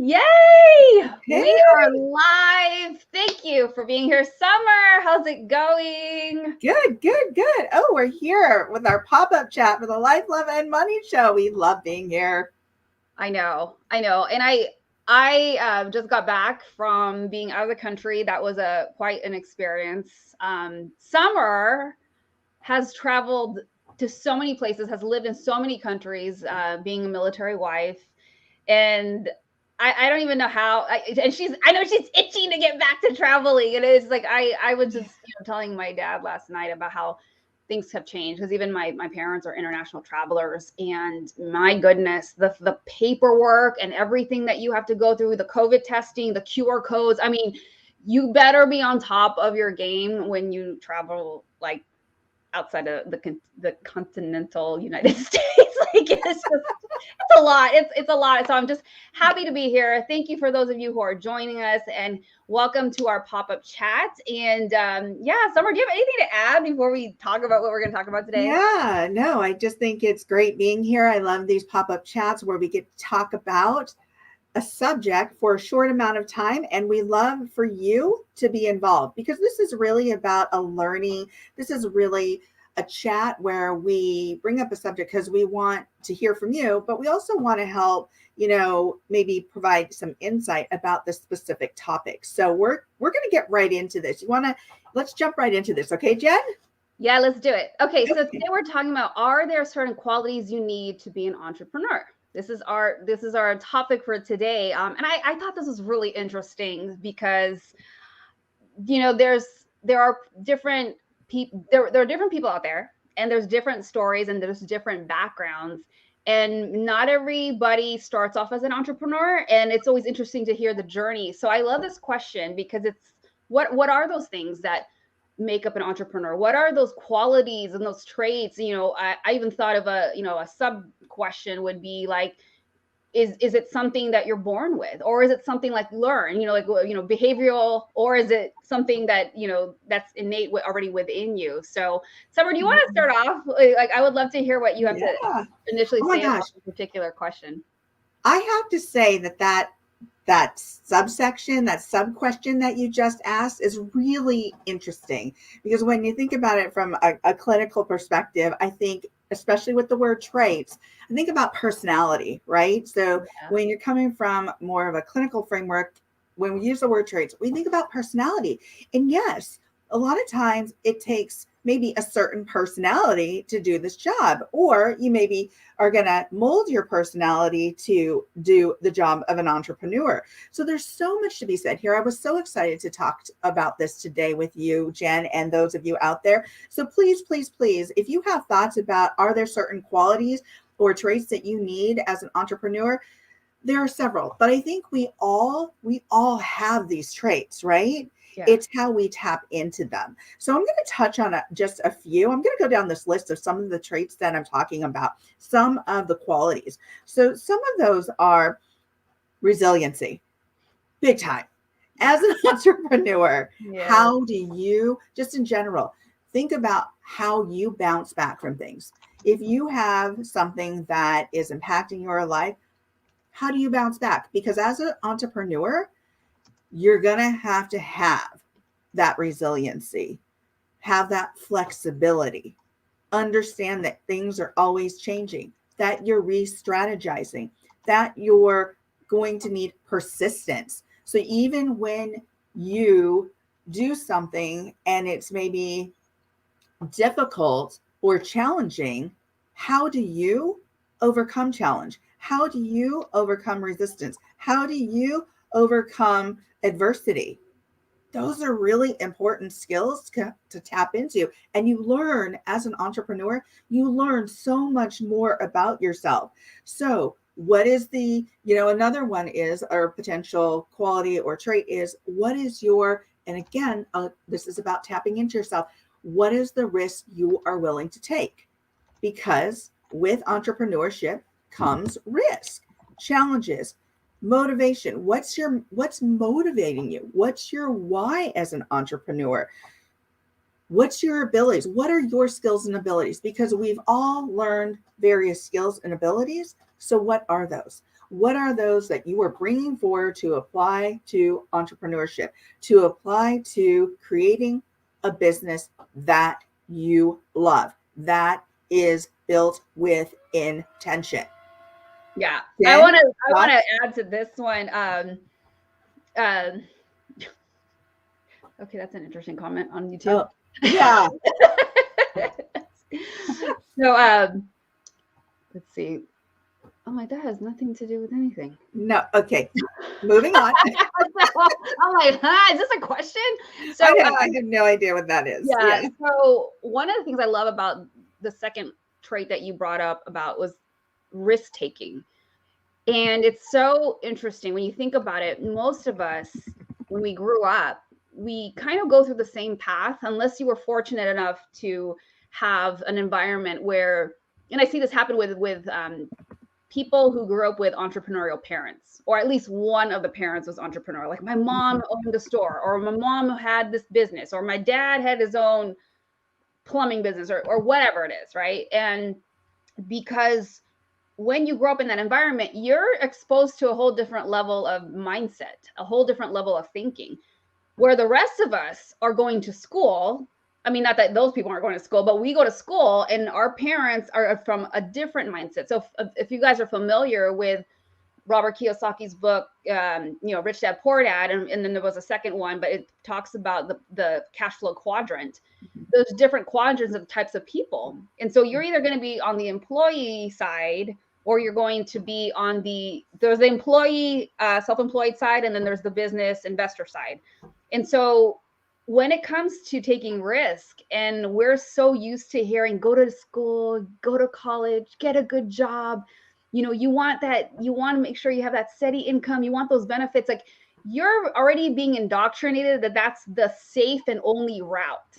Yay! Hey. We are live. Thank you for being here. Summer, how's it going? Good. Oh, we're here with our pop-up chat for the Life, Love, and Money show. We love being here. I know. And I just got back from being out of the country. That was quite an experience. Summer has traveled to so many places, has lived in so many countries, being a military wife. And I don't even know how. I know she's itching to get back to traveling. And it's like I was just telling my dad last night about how things have changed, because even my parents are international travelers, and my goodness, the paperwork and everything that you have to go through, the COVID testing, the QR codes. I mean, you better be on top of your game when you travel, like, outside of the continental United States. Like, it's a lot. It's a lot. So I'm just happy to be here. Thank you for those of you who are joining us, and welcome to our pop-up chat. And Summer, do you have anything to add before we talk about what we're going to talk about today? Yeah, no, I just think it's great being here. I love these pop-up chats where we get to talk about a subject for a short amount of time, and we love for you to be involved, because this is really about a learning. This is really a chat where we bring up a subject because we want to hear from you, but we also want to help, maybe provide some insight about the specific topic. So we're going to get right into this. Let's jump right into this. Okay, Jen? Yeah, let's do it. Okay, so today we're talking about, are there certain qualities you need to be an entrepreneur? This is our topic for today. And I thought this was really interesting because, there are different people, there are different people out there, and there's different stories, and there's different backgrounds, and not everybody starts off as an entrepreneur, and it's always interesting to hear the journey. So I love this question because it's what are those things that make up an entrepreneur? What are those qualities and those traits? I even thought of a sub question would be like, is it something that you're born with, or is it something like learn, behavioral, or is it something that, that's innate already within you? So Summer, do you want to start off? Like, I would love to hear what you have to initially say about this particular question. I have to say that subsection, that sub question that you just asked is really interesting, because when you think about it from a clinical perspective, I think, especially with the word traits, I think about personality, right? So when you're coming from more of a clinical framework, when we use the word traits, we think about personality. And yes, a lot of times it takes maybe a certain personality to do this job, or you maybe are going to mold your personality to do the job of an entrepreneur. So there's so much to be said here. I was so excited to talk about this today with you, Jen, and those of you out there. So please, if you have thoughts about, are there certain qualities or traits that you need as an entrepreneur? There are several, but I think we all have these traits, right? Yeah. It's how we tap into them. So I'm going to touch on just a few. I'm going to go down this list of some of the traits that I'm talking about, some of the qualities. So some of those are resiliency, big time. As an entrepreneur, how do you, just in general, think about how you bounce back from things? If you have something that is impacting your life, how do you bounce back? Because as an entrepreneur, you're going to have that resiliency, have that flexibility, understand that things are always changing, that you're re-strategizing, that you're going to need persistence. So even when you do something and it's maybe difficult or challenging, how do you overcome challenge? How do you overcome resistance? How do you overcome adversity? Those are really important skills to tap into. And you learn, as an entrepreneur, you learn so much more about yourself. So what is another one is, or potential quality or trait is, what is and again, this is about tapping into yourself. What is the risk you are willing to take? Because with entrepreneurship comes risk, challenges, motivation. What's motivating you? What's your why as an entrepreneur? What's your abilities? What are your skills and abilities? Because we've all learned various skills and abilities, So what are those? What are those that you are bringing forward to apply to entrepreneurship, to apply to creating a business that you love, that is built with intention? Yeah. Jen, I want thoughts? to add to this one. Um, okay, that's an interesting comment on YouTube. Oh, yeah. So, let's see. Oh, my that has nothing to do with anything. No. Okay. Moving on. So, I'm like, huh, is this a question? So, I know. I have no idea what that is. yeah. Yeah. So, one of the things I love about the second trait that you brought up about was risk taking. And it's so interesting when you think about it. Most of us, when we grew up, we kind of go through the same path, unless you were fortunate enough to have an environment where, and I see this happen with people who grew up with entrepreneurial parents, or at least one of the parents was entrepreneur. Like my mom owned a store, or my mom had this business, or my dad had his own plumbing business, or whatever it is, right? And because when you grow up in that environment, you're exposed to a whole different level of mindset, a whole different level of thinking, where the rest of us are going to school. I mean, not that those people aren't going to school, but we go to school and our parents are from a different mindset. So if you guys are familiar with Robert Kiyosaki's book, Rich Dad Poor Dad, and then there was a second one, but it talks about the cash flow quadrant. There's different quadrants of types of people, and so you're either going to be on the employee side, or you're going to be on there's the employee, self-employed side, and then there's the business investor side. And so when it comes to taking risk, and we're so used to hearing, go to school, go to college, get a good job, you want to make sure you have that steady income, you want those benefits, like you're already being indoctrinated that that's the safe and only route.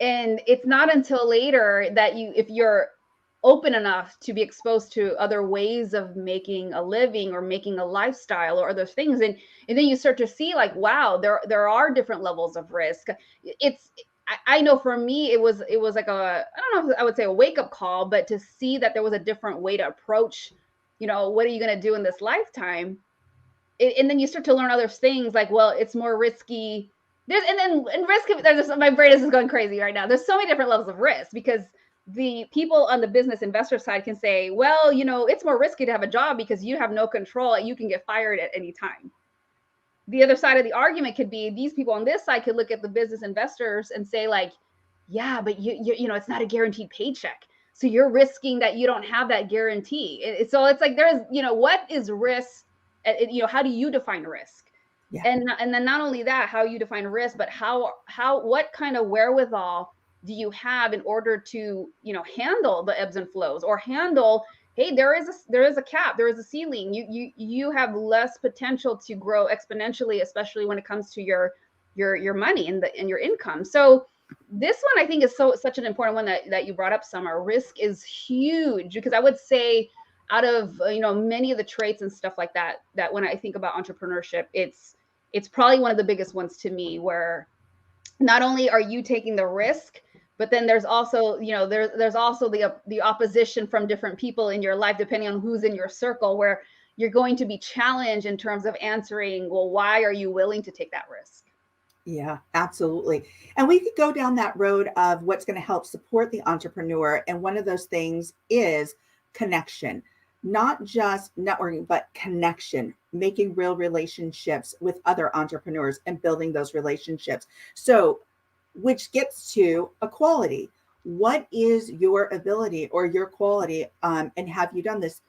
And it's not until later that if you're open enough to be exposed to other ways of making a living or making a lifestyle or other things, and then you start to see like, wow, there are different levels of risk. I know for me it was like I don't know if I would say a wake-up call, but to see that there was a different way to approach, what are you going to do in this lifetime. And then you start to learn other things like, well, it's more risky. My brain is just going crazy right now. There's so many different levels of risk, because the people on the business investor side can say, well, it's more risky to have a job because you have no control and you can get fired at any time. The other side of the argument could be these people on this side could look at the business investors and say like, yeah, but it's not a guaranteed paycheck. So you're risking that you don't have that guarantee. So it's like, there's, what is risk? How do you define risk? Yeah. And then not only that, how you define risk, but what kind of wherewithal do you have in order to, handle the ebbs and flows, or handle, hey, there is a cap, there is a ceiling. You have less potential to grow exponentially, especially when it comes to your money and your income. So this one I think is such an important one that you brought up, Summer. Risk is huge, because I would say out of many of the traits and stuff like that when I think about entrepreneurship, it's probably one of the biggest ones to me, where not only are you taking the risk, but then there's also there's also the opposition from different people in your life, depending on who's in your circle, where you're going to be challenged in terms of answering, well, why are you willing to take that risk? Yeah, absolutely. And we could go down that road of what's going to help support the entrepreneur. And one of those things is connection, not just networking, but connection, making real relationships with other entrepreneurs and building those relationships. So, which gets to equality. What is your ability or your quality? And have you done this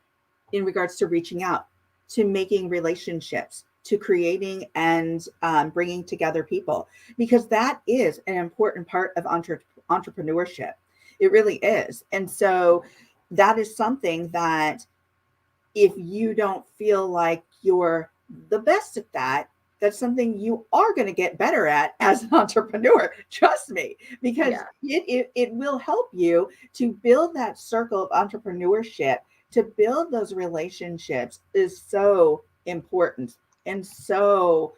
in regards to reaching out, to making relationships, to creating and bringing together people? Because that is an important part of entrepreneurship. It really is. And so that is something that if you don't feel like you're the best at that, that's something you are going to get better at as an entrepreneur. Trust me, because it will help you to build that circle of entrepreneurship. To build those relationships is so important and so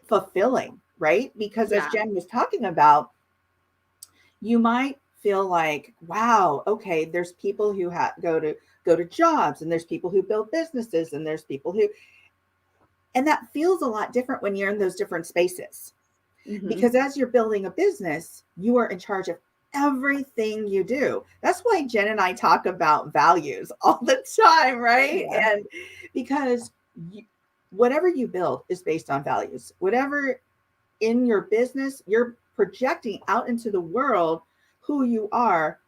fulfilling, right? Because as Yeah. Jen was talking about, you might feel like, wow, okay, there's people who go to jobs, and there's people who build businesses, and there's people who, and that feels a lot different when you're in those different spaces. Mm-hmm. Because as you're building a business, you are in charge of everything you do. That's why Jen and I talk about values all the time, right? Yeah. And because you, whatever you build is based on values. Whatever in your business, you're projecting out into the world who you are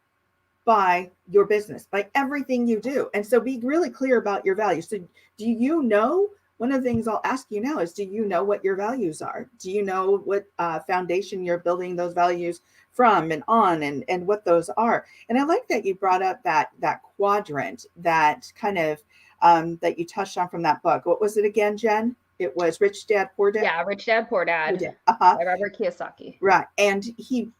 by your business, by everything you do. And so be really clear about your values. So, do you know? One of the things I'll ask you now is, do you know what your values are? Do you know what foundation you're building those values from and on, and what those are? And I like that you brought up that quadrant, that kind of that you touched on from that book. What was it again, Jen? It was Rich Dad Poor Dad. Yeah, Rich Dad Poor Poor Dad Dad. Uh-huh. by Robert Kiyosaki. Right. And he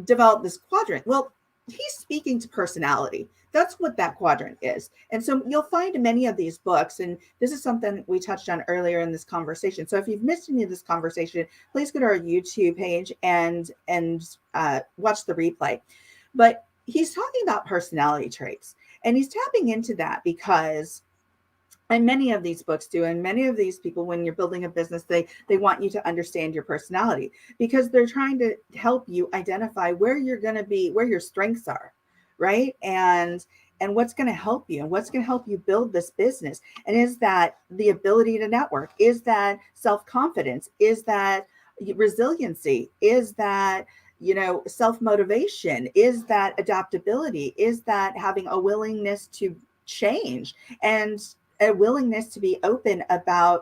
develop this quadrant. Well, he's speaking to personality. That's what that quadrant is. And so you'll find many of these books, and this is something we touched on earlier in this conversation. So if you've missed any of this conversation, please go to our YouTube page and watch the replay. But he's talking about personality traits, and he's tapping into that because, and many of these books do, and many of these people, when you're building a business, they want you to understand your personality, because they're trying to help you identify where you're going to be, where your strengths are, right? And what's going to help you, and what's going to help you build this business. And is that the ability to network? Is that self-confidence? Is that resiliency? Is that, self-motivation? Is that adaptability? Is that having a willingness to change, and a willingness to be open about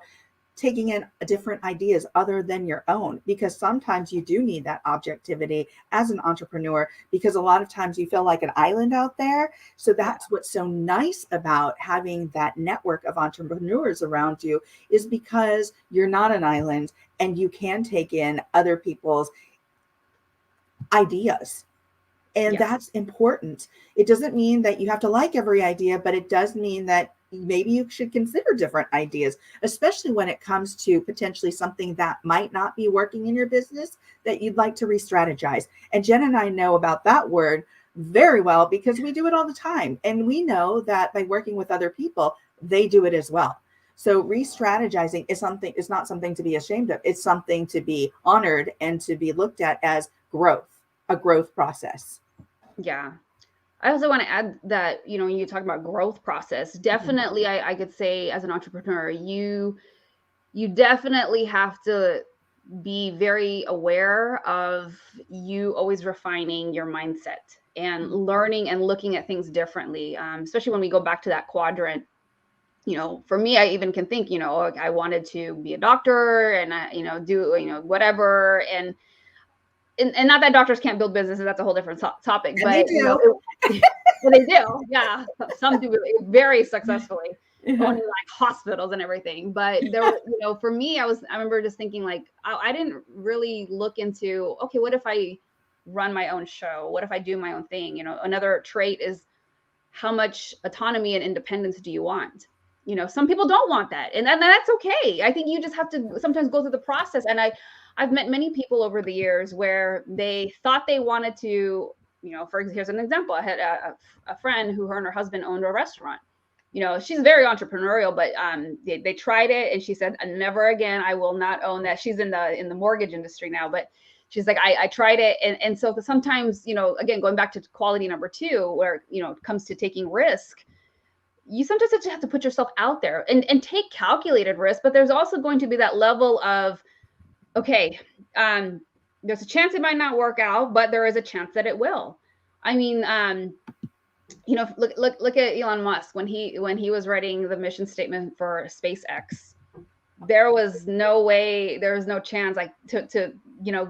taking in different ideas other than your own? Because sometimes you do need that objectivity as an entrepreneur, because a lot of times you feel like an island out there. So Yeah. that's what's so nice about having that network of entrepreneurs around you, is because you're not an island, and you can take in other people's ideas. And Yeah. that's important. It doesn't mean that you have to like every idea, but it does mean that maybe you should consider different ideas, especially when it comes to potentially something that might not be working in your business, that you'd like to re-strategize. And Jen and I know about that word very well, because we do it all the time. And we know that by working with other people, they do it as well. So re-strategizing is not something to be ashamed of. It's something to be honored and to be looked at as growth, a growth process. Yeah. I also want to add that, when you talk about growth process, Mhm. definitely I could say, as an entrepreneur, you definitely have to be very aware of you always refining your mindset and learning and looking at things differently. Especially when we go back to that quadrant. For me, I even can think, I wanted to be a doctor, and I, do, whatever. And not that doctors can't build businesses, that's a whole different topic, And they but do. well, they do, yeah. Some do it very successfully, Uh-huh. owning like hospitals and everything. But there were, for me, I remember just thinking, like, I didn't really look into, okay, what if I run my own show? What if I do my own thing? Another trait is, how much autonomy and independence do you want? Some people don't want that, and that's okay. I think you just have to sometimes go through the process. And I've met many people over the years where they thought they wanted to, for example, here's an example. I had a friend who, her and her husband owned a restaurant. She's very entrepreneurial, but they tried it, and she said, never again. I will not own that. She's in the mortgage industry now, but she's like, I tried it. And so sometimes, again, going back to quality number two, where, it comes to taking risk, you sometimes have to put yourself out there and take calculated risk. But there's also going to be that level of, okay, there's a chance it might not work out, but there is a chance that it will. I mean, look at Elon Musk when he was writing the mission statement for SpaceX. There was no way, there was no chance, like, to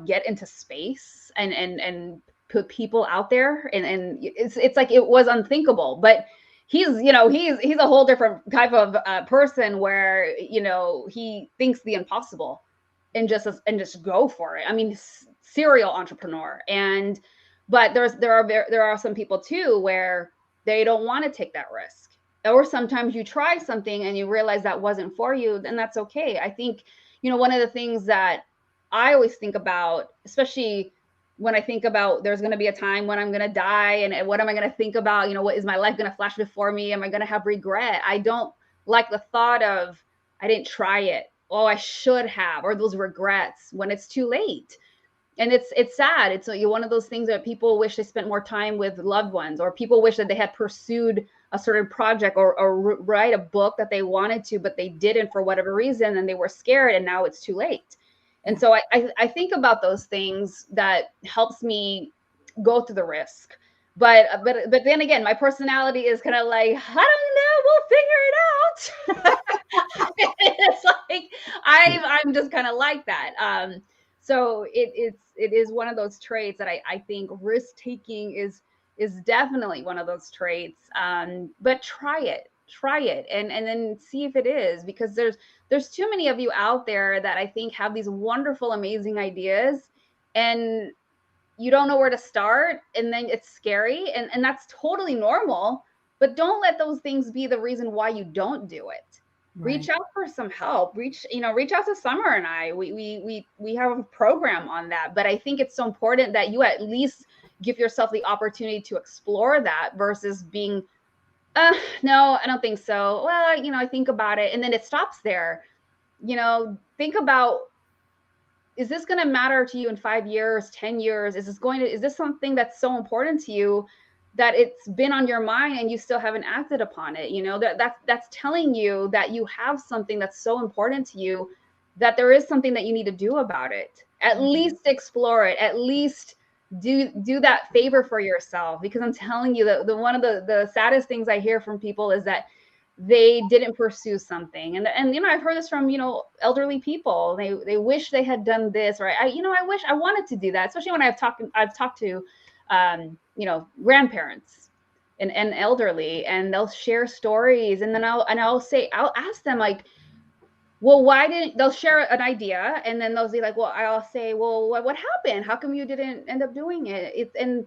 get into space and put people out there, and it's like, it was unthinkable. But he's a whole different type of person, where he thinks the impossible, and just go for it. I mean, serial entrepreneur. And but there are some people too, where they don't want to take that risk. Or sometimes you try something and you realize that wasn't for you, then that's okay. I think, one of the things that I always think about, especially when I think about there's going to be a time when I'm going to die, and what am I going to think about? What is my life going to flash before me? Am I going to have regret? I don't like the thought of I didn't try it. Oh, I should have, or those regrets when it's too late. And it's sad. It's one of those things that people wish they spent more time with loved ones, or people wish that they had pursued a certain project, or write a book that they wanted to, but they didn't for whatever reason, and they were scared, and now it's too late. And so I think about those things that helps me go through the risk. But then again, my personality is kind of like, I don't know, we'll figure it out. It's like I'm just kind of like that. So it is one of those traits that I think risk taking is definitely one of those traits. But try it, and then see if it is, because there's too many of you out there that I think have these wonderful, amazing ideas, and you don't know where to start, and then it's scary, and that's totally normal. But don't let those things be the reason why you don't do it. Reach Right. out for some help. Reach out to Summer and I. We have a program on that. But I think it's so important that you at least give yourself the opportunity to explore that, versus being, no, I don't think so. Well, I think about it, and then it stops there. Think about, is this going to matter to you in 5 years, 10 years? Is this something that's so important to you that it's been on your mind and you still haven't acted upon it? That's telling you that you have something that's so important to you, that there is something that you need to do about it. At least explore it. At least do that favor for yourself, because I'm telling you that the one of the saddest things I hear from people is that they didn't pursue something. And I've heard this from elderly people. They wish they had done this, or I wish I wanted to do that, especially when I've talked to grandparents and elderly, and they'll share stories, and then I'll ask them, like, well, why didn't they'll share an idea, and then they'll be like, well, I'll say, well, what happened? How come you didn't end up doing it? And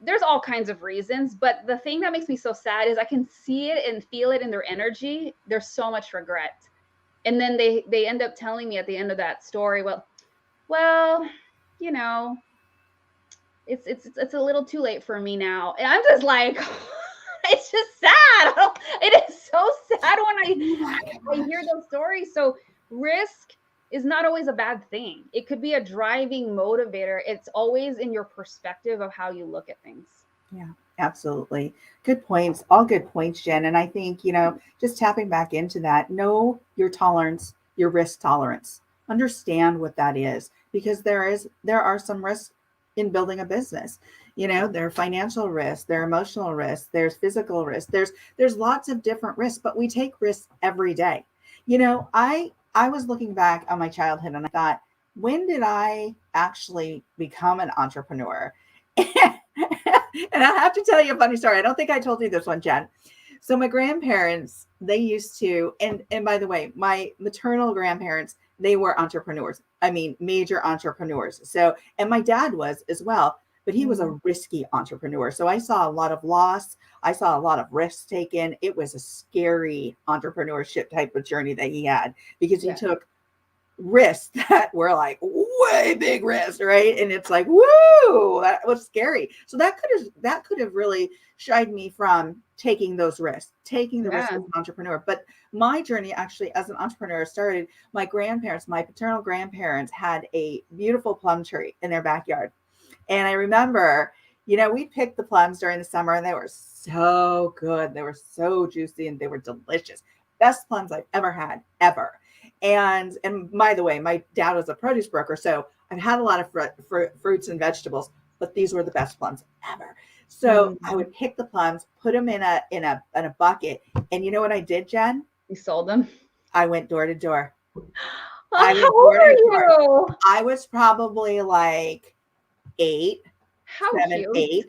there's all kinds of reasons, but the thing that makes me so sad is I can see it and feel it in their energy. There's so much regret. And then they end up telling me at the end of that story, well, you know, it's a little too late for me now. And I'm just like, it's just sad. It is so sad when I hear those stories. So risk is not always a bad thing. It could be a driving motivator. It's always in your perspective of how you look at things. Yeah, absolutely. Good points. All good points, Jen. And I think, just tapping back into that, know your tolerance, your risk tolerance. Understand what that is, because there are some risks in building a business. There are financial risks, there are emotional risks, there's physical risks, there's lots of different risks, but we take risks every day. I was looking back on my childhood and I thought, when did I actually become an entrepreneur? And I have to tell you a funny story. I don't think I told you this one, Jen. So my grandparents, they used to, and by the way, my maternal grandparents, they were entrepreneurs. I mean, major entrepreneurs. So, and my dad was as well, but he was a risky entrepreneur. So I saw a lot of loss. I saw a lot of risks taken. It was a scary entrepreneurship type of journey that he had, because he took risks that were like way big risks, right? And it's like, woo, that was scary. So that could have really shied me from taking those risks, taking the risk as an entrepreneur. But my journey actually as an entrepreneur started, my paternal grandparents had a beautiful plum tree in their backyard. And I remember, we picked the plums during the summer and they were so good. They were so juicy and they were delicious. Best plums I've ever had, ever. And by the way, my dad was a produce broker, so I've had a lot of fruits and vegetables, but these were the best plums ever. So I would pick the plums, put them in a bucket, and you know what I did, Jen? You sold them? I went door to door. How old are you? I was probably like 8, How 7, cute. 8.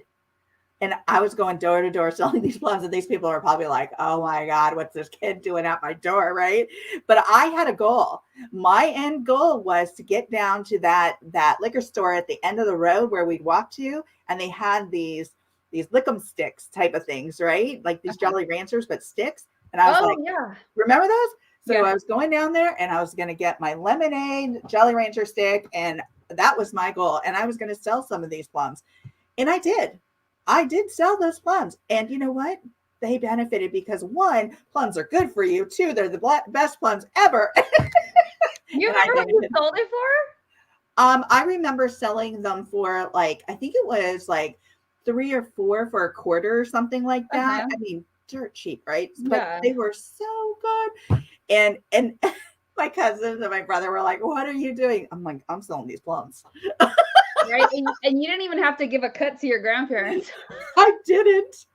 And I was going door to door selling these plums, and these people are probably like, oh my God, what's this kid doing at my door, right? But I had a goal. My end goal was to get down to that liquor store at the end of the road where we'd walk to, and they had these lick'em sticks type of things, right? Like these Jolly Ranchers, but sticks. And I was remember those? So I was going down there and I was going to get my lemonade Jolly Rancher stick and that was my goal. And I was going to sell some of these plums. And I did sell those plums. And you know what? They benefited because one, plums are good for you. Two, they're the best plums ever. You And I remember what you benefited. sold it for? I remember selling them for like, I think it was like 3 or 4 for a quarter or something like that. Uh-huh. I mean, dirt cheap, right? But Yeah. they were so good. And my cousins and my brother were like, "What are you doing?" I'm like, "I'm selling these plums." Right. And you didn't even have to give a cut to your grandparents. I didn't.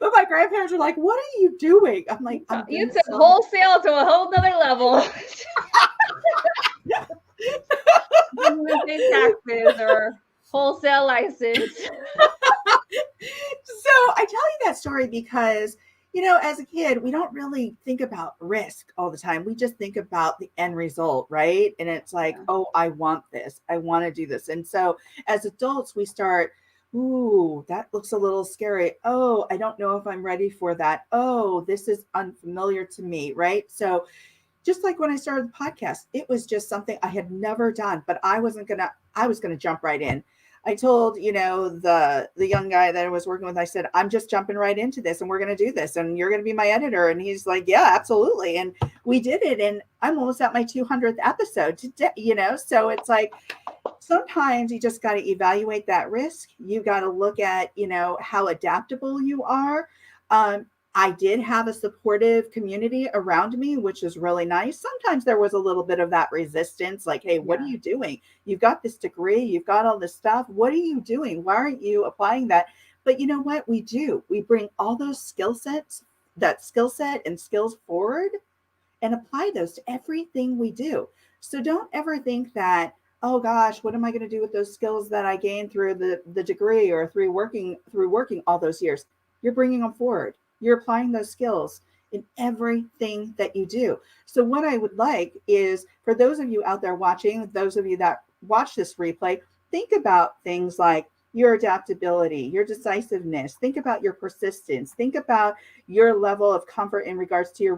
But my grandparents were like, "What are you doing?" I'm like, "I'm You gonna took sell." wholesale to a whole nother level. Didn't even pay taxes or wholesale license. So I tell you that story because, as a kid, we don't really think about risk all the time. We just think about the end result, right? And it's like, Yeah. oh, I want this. I want to do this. And so as adults, we start, ooh, that looks a little scary. Oh, I don't know if I'm ready for that. Oh, this is unfamiliar to me, right? So just like when I started the podcast, it was just something I had never done, but I was gonna jump right in. I told, the young guy that I was working with, I said, I'm just jumping right into this and we're gonna do this and you're gonna be my editor. And he's like, yeah, absolutely. And we did it. And I'm almost at my 200th episode today, so it's like sometimes you just got to evaluate that risk. You got to look at, how adaptable you are. I did have a supportive community around me, which is really nice. Sometimes there was a little bit of that resistance, like, hey, what are Yeah. you doing? You've got this degree, you've got all this stuff. What are you doing? Why aren't you applying that? But you know what? We do. We bring all those that skill set and skills forward and apply those to everything we do. So don't ever think that, oh gosh, what am I going to do with those skills that I gained through the degree or through working all those years? You're bringing them forward. You're applying those skills in everything that you do. So what I would like is for those of you out there watching, those of you that watch this replay, think about things like your adaptability, your decisiveness. Think about your persistence. Think about your level of comfort in regards to your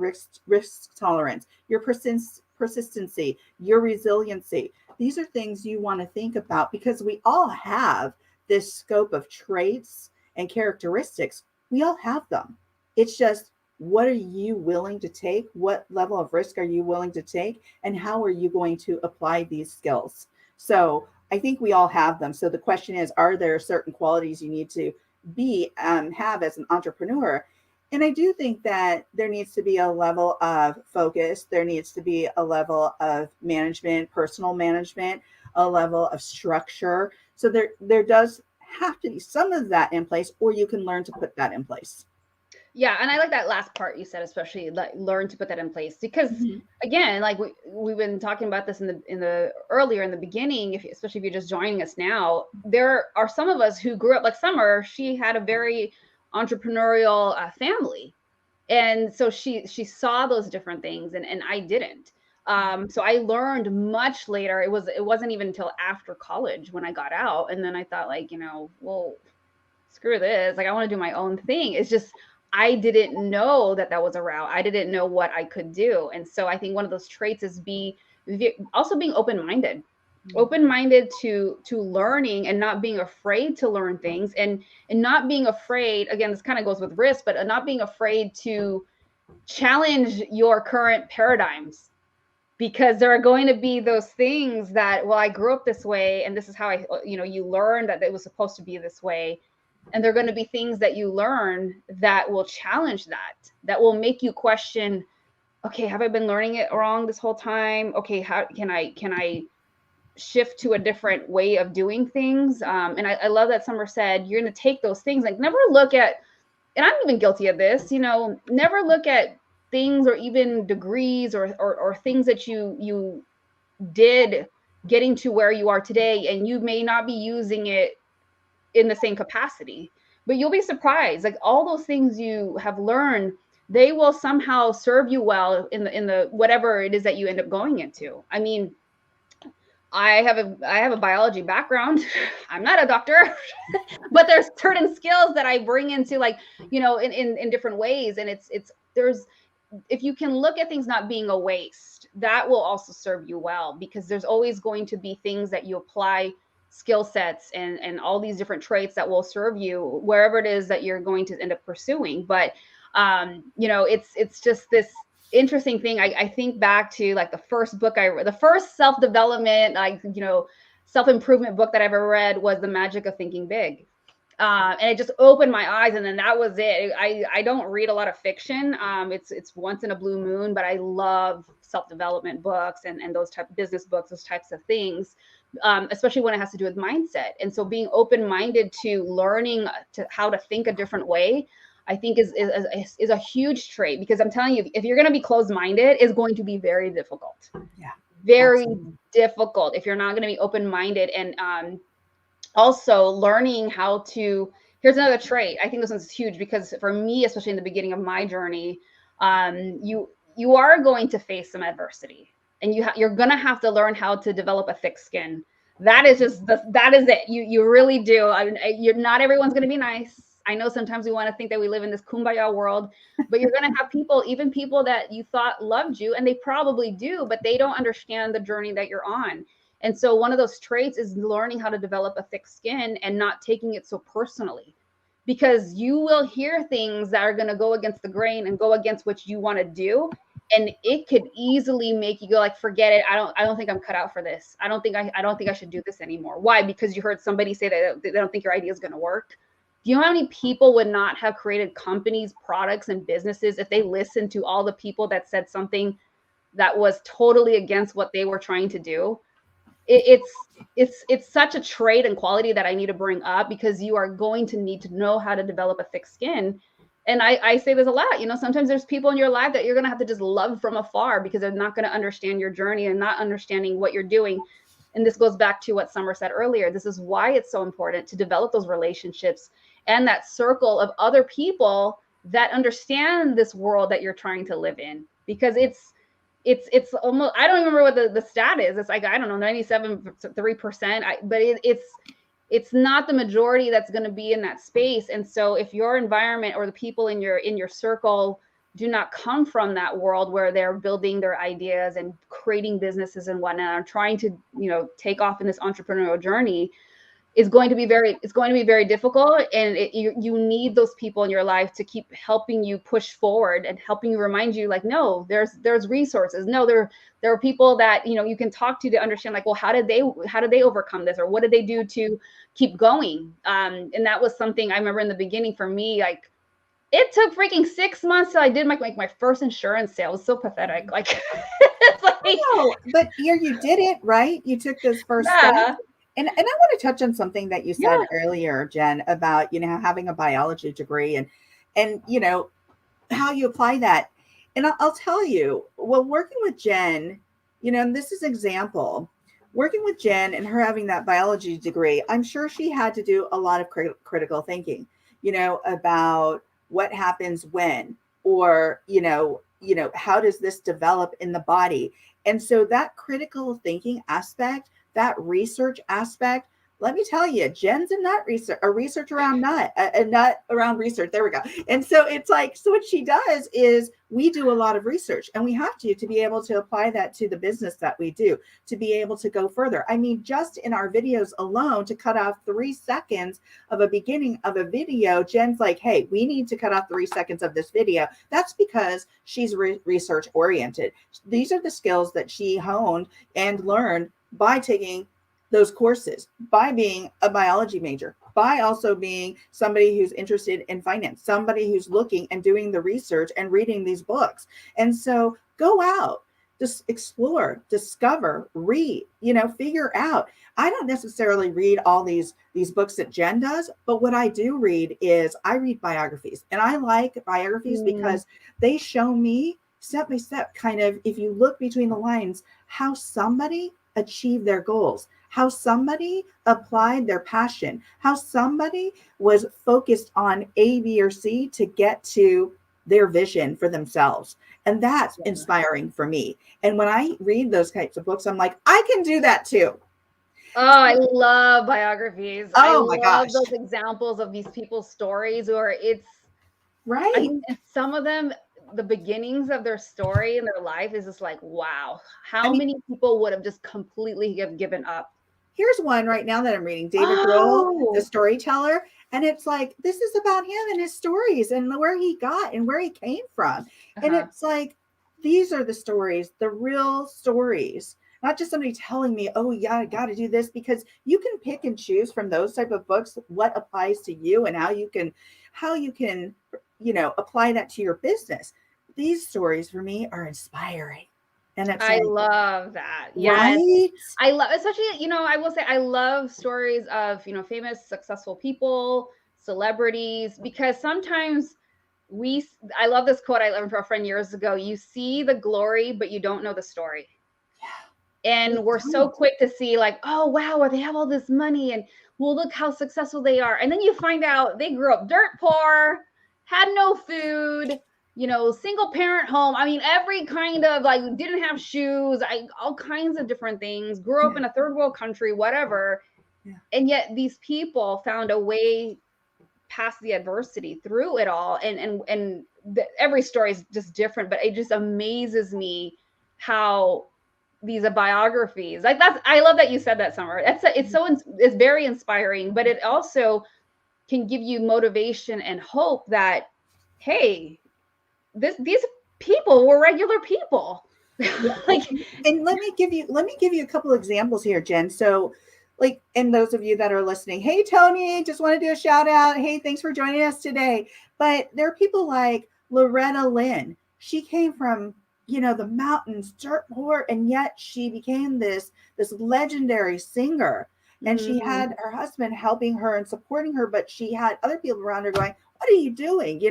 risk tolerance, your persistency, your resiliency. These are things you want to think about because we all have this scope of traits and characteristics. We all have them. It's just, what are you willing to take? What level of risk are you willing to take? And how are you going to apply these skills? So I think we all have them. So the question is, are there certain qualities you need to have as an entrepreneur? And I do think that there needs to be a level of focus. There needs to be a level of management, personal management, a level of structure. So there does have to be some of that in place, or you can learn to put that in place. Yeah, and I like that last part you said, especially like learn to put that in place because Mhm. again, like we've been talking about this in the earlier in the beginning, especially if you're just joining us now, there are some of us who grew up like Summer. She had a very entrepreneurial family, and so she saw those different things, and I didn't. So I learned much later. It wasn't even until after college when I got out, and then I thought like, well, screw this. Like I want to do my own thing. It's just I didn't know that that was a route. I didn't know what I could do. And so I think one of those traits is also being open-minded to learning and not being afraid to learn things and not being afraid. Again, this kind of goes with risk, but not being afraid to challenge your current paradigms, because there are going to be those things that, well, I grew up this way and this is how you learn that it was supposed to be this way. And there are going to be things that you learn that will challenge that will make you question, okay, have I been learning it wrong this whole time? Okay, how can I shift to a different way of doing things? And I love that Summer said you're going to take those things, like never look at, and I'm even guilty of this, never look at things or even degrees or things that you did getting to where you are today, and you may not be using it in the same capacity, but you'll be surprised, like all those things you have learned, they will somehow serve you well in the whatever it is that you end up going into. I mean, I have a biology background. I'm not a doctor, but there's certain skills that I bring into, like, in different ways. And it's there's if you can look at things not being a waste, that will also serve you well, because there's always going to be things that you apply, skill sets and all these different traits that will serve you wherever it is that you're going to end up pursuing. But it's just this interesting thing. I think back to like the first book I read, the first self-development, like, self-improvement book that I ever read was The Magic of Thinking Big. And it just opened my eyes, and then that was it. I don't read a lot of fiction. It's once in a blue moon, but I love self-development books and those type of business books, those types of things, especially when it has to do with mindset. And so being open-minded to learning to how to think a different way, I think is a huge trait, because I'm telling you, if you're going to be closed-minded, it's going to be very difficult. Yeah, Very absolutely. difficult if you're not going to be open-minded. And also learning how to, here's another trait. I think this one's huge, because for me, especially in the beginning of my journey, you are going to face some adversity, and you're going to have to learn how to develop a thick skin. That is just that is it. You really do. You're not, everyone's going to be nice. I know sometimes we want to think that we live in this kumbaya world, but you're going to have people, even people that you thought loved you, and they probably do, but they don't understand the journey that you're on. And so one of those traits is learning how to develop a thick skin and not taking it so personally, because you will hear things that are going to go against the grain and go against what you want to do. And it could easily make you go like, forget it. I don't think I'm cut out for this. I don't think I should do this anymore. Why? Because you heard somebody say that they don't think your idea is going to work. Do you know how many people would not have created companies, products, and businesses if they listened to all the people that said something that was totally against what they were trying to do? It's such a trait and quality that I need to bring up, because you are going to need to know how to develop a thick skin. And I say this a lot, sometimes there's people in your life that you're going to have to just love from afar, because they're not going to understand your journey and not understanding what you're doing. And this goes back to what Summer said earlier. This is why it's so important to develop those relationships and that circle of other people that understand this world that you're trying to live in, because it's almost, I don't remember what the stat is. It's like, I don't know, 97.3%. But it's not the majority that's going to be in that space. And so if your environment or the people in your circle do not come from that world where they're building their ideas and creating businesses and whatnot, and trying to take off in this entrepreneurial journey, it's going to be very difficult. And you need those people in your life to keep helping you push forward and helping you, remind you like, no, there's resources. No, there are people that you can talk to understand, like, well, how did they overcome this, or what did they do to keep going? And that was something I remember in the beginning for me. Like, it took freaking 6 months till I did my first insurance sale. It was so pathetic. Like, it's like, No, but here you did it, right? You took those first steps. yeah, And I want to touch on something that you said yeah. earlier, Jen, about, having a biology degree and how you apply that. And I'll tell you, well, working with Jen, and this is example, working with Jen and her having that biology degree, I'm sure she had to do a lot of critical thinking, about what happens when, or, how does this develop in the body? And so that critical thinking aspect, that research aspect, let me tell you, Jen's a research around nut, a nut around research. There we go. And so it's like, so what she does is we do a lot of research, and we have to be able to apply that to the business that we do, to be able to go further. I mean, just in our videos alone, to cut off 3 seconds of a beginning of a video, Jen's like, hey, we need to cut off 3 seconds of this video. That's because she's research oriented. These are the skills that she honed and learned by taking those courses, by being a biology major, by also being somebody who's interested in finance, somebody who's looking and doing the research and reading these books. And so go out, just explore, discover, read, figure out. I don't necessarily read all these books that Jen does, but what I do read is I read biographies. And I like biographies because they show me step by step, kind of, if you look between the lines, how somebody achieved their goals, how somebody applied their passion, how somebody was focused on A, B, or C to get to their vision for themselves. And that's inspiring for me. And when I read those types of books, I'm like, I can do that too. Oh, I love biographies. I Oh my love gosh. those examples of these people's stories, or Right. and some of them, the beginnings of their story and their life is just like, wow, I how mean, many people would have just completely have given up? here's one right now that I'm reading, David Grohl, the Oh, storyteller. And it's like, this is about him and his stories and where he got and where he came from. And uh-huh. it's like, these are the stories, the real stories, not just somebody telling me, oh, yeah, I got to do this, because you can pick and choose from those type of books what applies to you and how you can, apply that to your business. These stories for me are inspiring. And it's I like, love that. Yes. right? I love, especially, I will say I love stories of, famous, successful people, celebrities, because sometimes I love this quote I learned from a friend years ago. You see the glory, but you don't know the story. You And we're so don't. quick to see, like, oh, wow, they have all this money and well, look how successful they are. And then you find out they grew up dirt poor, had no food, single parent home. I mean, every kind of, like, didn't have shoes, all kinds of different things, grew up Yeah. in a third world country, whatever. Yeah. And yet these people found a way past the adversity through it all. Every story is just different, but it just amazes me how these are biographies. Like, I love that you said that, Summer. It's very inspiring, but it also can give you motivation and hope that, hey, these people were regular people. Yeah. Like, And let me give you a couple examples here, Jen. So, like, and those of you that are listening, hey Tony, just want to do a shout out. Hey, thanks for joining us today. But there are people like Loretta Lynn. She came from, the mountains, dirt poor, and yet she became this legendary singer. And she mm, had her husband helping her and supporting her, but she had other people around her going, what are you doing?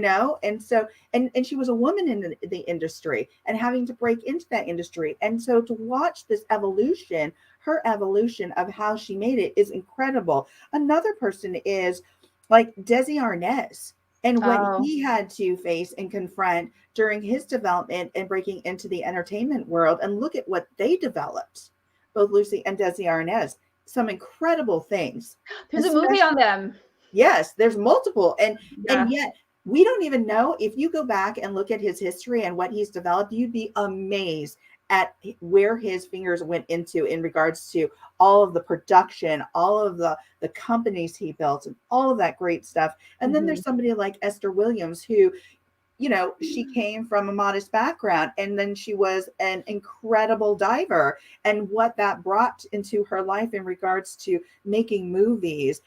And so, and she was a woman in the industry and having to break into that industry. And so to watch this evolution, her evolution of how she made it is incredible. Another person is like Desi Arnaz and what oh, he had to face and confront during his development and breaking into the entertainment world. And look at what they developed, both Lucy and Desi Arnaz. Some incredible things, there's a movie especially. on them. Yes, there's multiple. And Yeah. yet we don't even know. If you go back and look at his history and what he's developed, you'd be amazed at where his fingers went into in regards to all of the production, all of the companies he built, and all of that great stuff. And then Mm-hmm. there's somebody like Esther Williams, who, she came from a modest background and then she was an incredible diver, and what that brought into her life in regards to making movies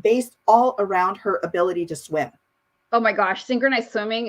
based all around her ability to swim. Oh my gosh, synchronized swimming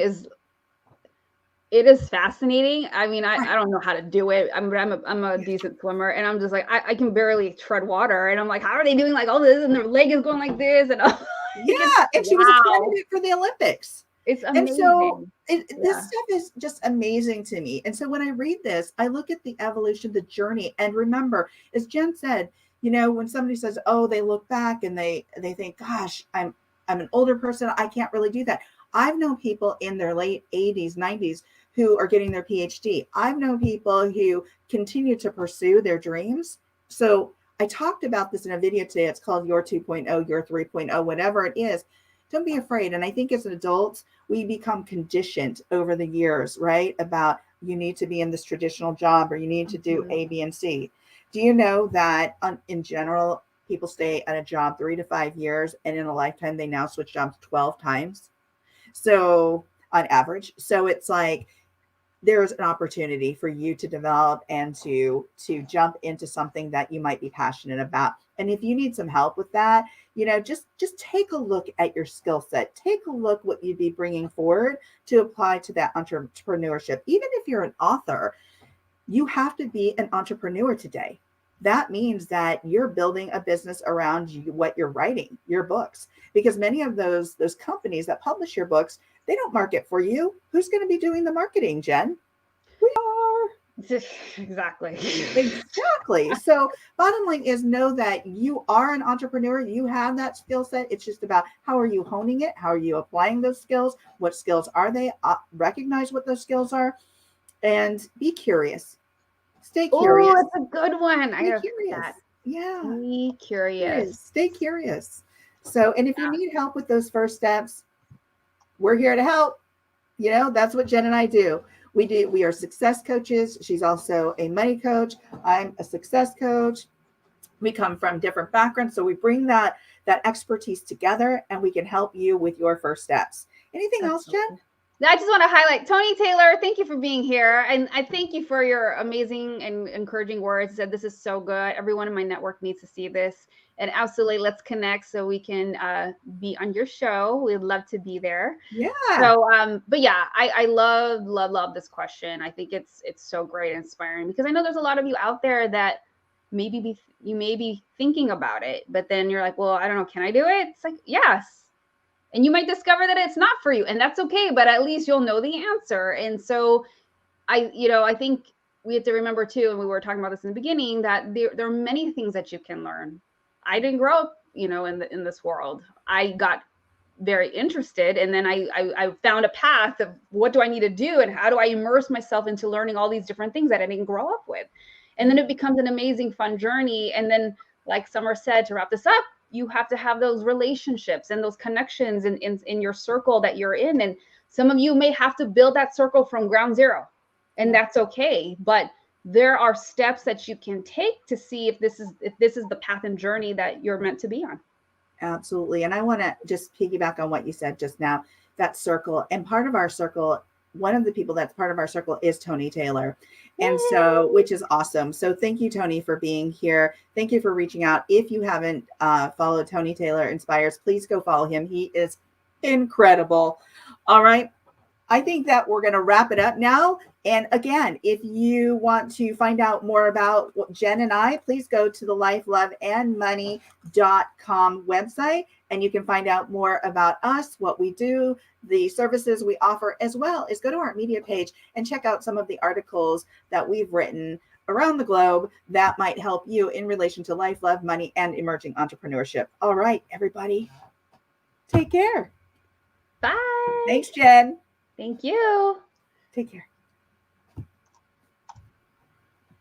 it is fascinating. I mean, I Right. don't know how to do it. I'm a Yeah. decent swimmer, and I'm just like, I can barely tread water, and I'm like, how are they doing like all this, and their leg is going like this, and I'm like, it's Yeah. And she was a wow, candidate for the Olympics. it's And so amazing. this Yeah. stuff is just amazing to me. And so when I read this, I look at the evolution, the journey, and remember, as Jen said, when somebody says, "Oh," they look back and they think, "Gosh, I'm an older person. I can't really do that." I've known people in their late 80s, 90s who are getting their PhD. I've known people who continue to pursue their dreams. So I talked about this in a video today. It's called Your 2.0, Your 3.0, whatever it is. Don't be afraid. And I think as an adult, we become conditioned over the years, right? About you need to be in this traditional job or you need to do Mhm. A, B, and C. Do you know that in general, people stay at a job 3 to 5 years, and in a lifetime, they now switch jobs 12 times? So, on average. So, it's like there's an opportunity for you to develop and to jump into something that you might be passionate about. And if you need some help with that, just take a look at your skill set. Take a look what you'd be bringing forward to apply to that entrepreneurship. Even if you're an author, you have to be an entrepreneur today. That means that you're building a business around what you're writing, your books, because many of those companies that publish your books, they don't market for you. Who's going to be doing the marketing, Jen? We are. Exactly. Exactly. So, bottom line is, know that you are an entrepreneur. You have that skill set. It's just about how are you honing it? How are you applying those skills? What skills are they? Recognize what those skills are and be curious. Stay Oh, curious. it's a good one. I Stay gotta put curious. that. Yeah. Be curious. Curious. Stay curious. So, and if you need help with those first steps, we're here to help. You know, that's what Jen and I do. We are success coaches. She's also a money coach. I'm a success coach. We come from different backgrounds, so we bring that expertise together, and we can help you with your first steps. Anything That's else, so Jen? cool. I just want to highlight Tony Taylor. Thank you for being here. And I thank you for your amazing and encouraging words. I said, this is so good. Everyone in my network needs to see this. And absolutely, let's connect so we can be on your show. We'd love to be there. Yeah, So, but yeah, I love this question. I think it's so great and inspiring because I know there's a lot of you out there that you may be thinking about it, but then you're like, well, I don't know, can I do it? It's like, yes, and you might discover that it's not for you, and that's okay, but at least you'll know the answer. And so I think we have to remember too, and we were talking about this in the beginning, that there are many things that you can learn. I didn't grow up in this world. I got very interested, and then I found a path of what do I need to do and how do I immerse myself into learning all these different things that I didn't grow up with. And then it becomes an amazing fun journey. And then, like Summer said, to wrap this up, you have to have those relationships and those connections in your circle that you're in. And some of you may have to build that circle from ground zero, and that's okay. But there are steps that you can take to see if this is the path and journey that you're meant to be on. absolutely. And I want to just piggyback on what you said just now, that circle. And part of our circle, one of the people that's part of our circle is Tony Taylor. And so, which is awesome. So thank you, Tony, for being here. Thank you for reaching out. If you haven't followed Tony Taylor Inspires, please go follow him. He is incredible. All right. I think that we're going to wrap it up now. And again, if you want to find out more about Jen and I, please go to the lifeloveandmoney.com website, and you can find out more about us, what we do, the services we offer, as well as go to our media page and check out some of the articles that we've written around the globe that might help you in relation to life, love, money, and emerging entrepreneurship. All right, everybody, take care. Bye. Thanks, Jen. Thank you. Take care.